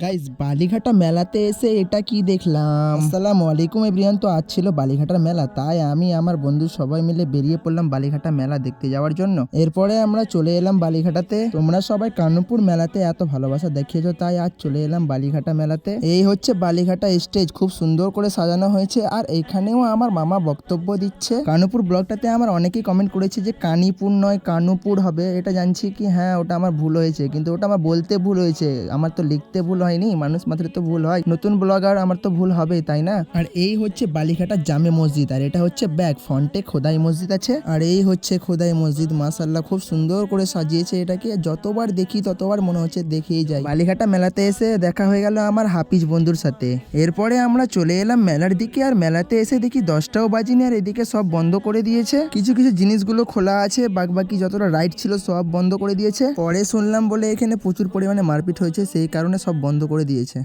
Guys Balighata মেলাতে এসে এটা কি দেখলাম। আসসালামু আলাইকুম এভরিওয়ান। তো আজ ছিল বালিঘাটার মেলা, তাই আমি আমার বন্ধু সবাই মিলে বেরিয়ে পড়লাম বালিঘাটা মেলা দেখতে যাওয়ার জন্য। এরপরে আমরা চলে এলাম বালিঘাটাতে। তোমরা সবাই কানুপুর মেলাতে এত ভালোবাসা দেখিয়েছো, তাই আজ চলে এলাম বালিঘাটা মেলাতে। এই হচ্ছে বালিঘাটা স্টেজ, খুব সুন্দর করে সাজানো হয়েছে। আর এখানেও আমার মামা বক্তব্য দিচ্ছে। কানুপুর ব্লগটাতে আমার অনেকেই কমেন্ট করেছে যে কানিপুর নয় কানুপুর হবে, এটা জানছি কি হ্যাঁ ওটা আমার ভুল হয়েছে, কিন্তু ওটা আমার বলতে ভুল হয়েছে, আমার তো লিখতে ভুল হয়নি। মানুষ মাত্র তো ভুল হয়, নতুন ব্লগার আমার তো ভুল হবে তাই না। আর এই হচ্ছে বালিঘাটা জামে মসজিদ, আর এটা হচ্ছে ব্যাক ফ্রন্টে খোদাই মসজিদ আছে। আর এই হচ্ছে খোদাই মসজিদ, মাশাআল্লাহ খুব সুন্দর করে সাজিয়েছে এটাকে। যতবার দেখি ততবার মনে হচ্ছে দেখেই যাই। বালিঘাটা মেলাতে এসে দেখা হয়ে গেল আমার হাফিজ বন্ধুর সাথে। এরপরে আমরা চলে এলাম মেলার দিকে। আর মেলাতে এসে দেখি 10টাও বাজিনি, আর এদিকে সব বন্ধ করে দিয়েছে। কিছু কিছু জিনিসগুলো খোলা আছে, বাকি যতটা রাইড ছিল সব বন্ধ করে দিয়েছে। পরে শুনলাম বলে এখানে প্রচুর পরিমাণে মারপিট হয়েছে, সেই কারণে সব বন্ধ করে দিয়েছে।